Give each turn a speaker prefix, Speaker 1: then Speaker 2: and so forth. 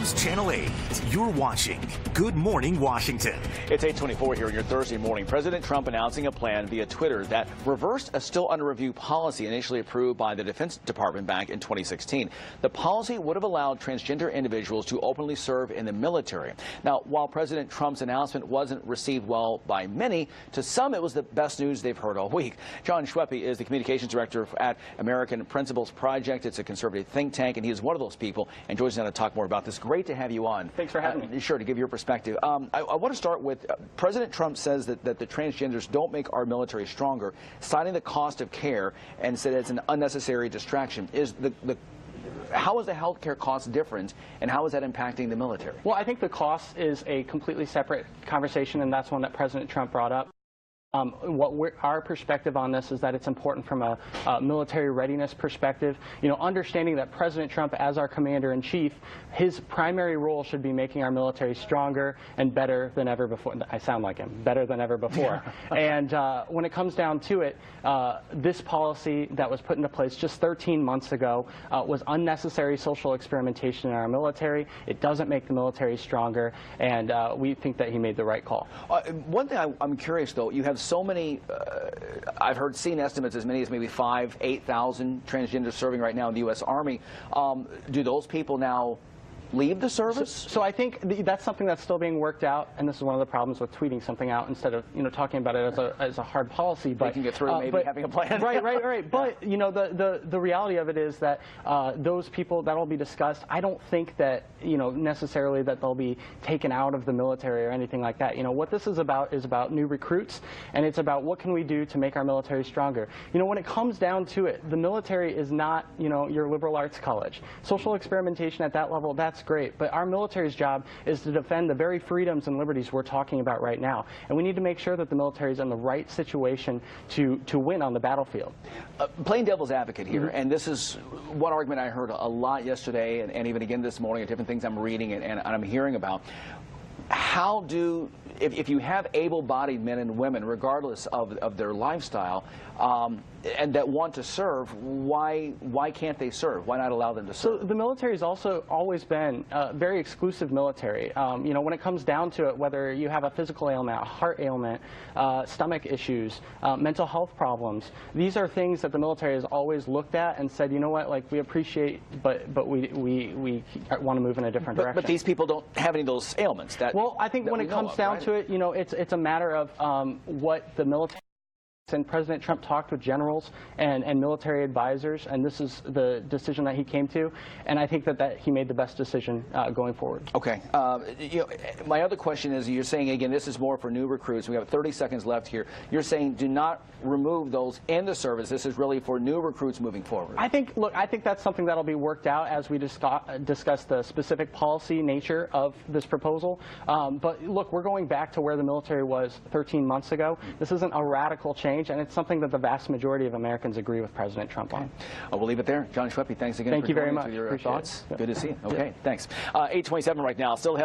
Speaker 1: News Channel 8. You're watching Good Morning Washington.
Speaker 2: It's 8:24 here on your Thursday morning. President Trump announcing a plan via Twitter that reversed a still under review policy initially approved by the Defense Department back in 2016. The policy would have allowed transgender individuals to openly serve in the military. Now, while President Trump's announcement wasn't received well by many, to some it was the best news they've heard all week. Jon Schweppe is the communications director at American Principles Project. It's a conservative think tank, and he is one of those people and joins us now to talk more about this. Great to have you on.
Speaker 3: Thanks for having me.
Speaker 2: Sure, to give your perspective. I want to start with President Trump says that the transgenders don't make our military stronger, citing the cost of care, and said it's an unnecessary distraction. How is the health care cost different, and how is that impacting the military?
Speaker 3: Well, I think the cost is a completely separate conversation, and that's one that President Trump brought up. Our perspective on this is that it's important from a military readiness perspective. You know, understanding that President Trump, as our commander-in-chief, his primary role should be making our military stronger and better than ever before. I sound like him, better than ever before. And when it comes down to it, this policy that was put into place just 13 months ago was unnecessary social experimentation in our military. It doesn't make the military stronger, and we think that he made the right call.
Speaker 2: One thing I'm curious, though, you have so many, I've seen estimates as many as maybe 5,000 to 8,000 transgenders serving right now in the U.S. Army. Do those people now leave the service?
Speaker 3: So I think that's something that's still being worked out, and this is one of the problems with tweeting something out instead of talking about it as a hard policy. But
Speaker 2: they can get through maybe having a plan.
Speaker 3: Right. But the reality of it is that those people that will be discussed, I don't think that necessarily that they'll be taken out of the military or anything like that. What this is about new recruits, and it's about what can we do to make our military stronger. When it comes down to it, the military is not your liberal arts college. Social experimentation at that level, that's great, but our military's job is to defend the very freedoms and liberties we're talking about right now, and we need to make sure that the military is in the right situation to win on the battlefield.
Speaker 2: Playing devil's advocate here, and this is one argument I heard a lot yesterday and even again this morning at different things I'm reading and I'm hearing about. How do, if you have able-bodied men and women, regardless of their lifestyle, and that want to serve, why can't they serve? Why not allow them to serve?
Speaker 3: So the military has also always been a very exclusive military. When it comes down to it, whether you have a physical ailment, a heart ailment, stomach issues, mental health problems, these are things that the military has always looked at and said, you know what, like we appreciate, but we want to move in a different direction.
Speaker 2: But these people don't have any of those ailments.
Speaker 3: Well, I think when it comes down to it, it's a matter of what the military. And President Trump talked with generals and military advisors, and this is the decision that he came to, and I think that he made the best decision going forward.
Speaker 2: Okay. My other question is, you're saying, again, this is more for new recruits. We have 30 seconds left here. You're saying do not remove those in the service. This is really for new recruits moving forward.
Speaker 3: I think that's something that'll be worked out as we discuss the specific policy nature of this proposal. But look, we're going back to where the military was 13 months ago. This isn't a radical change, and it's something that the vast majority of Americans agree with President Trump on.
Speaker 2: We'll leave it there. Jon Schweppe, thanks again
Speaker 3: for
Speaker 2: joining
Speaker 3: very much.
Speaker 2: us with your
Speaker 3: Appreciate
Speaker 2: thoughts.
Speaker 3: It.
Speaker 2: Good to see you. Okay, thanks. 8:27 right now. Still have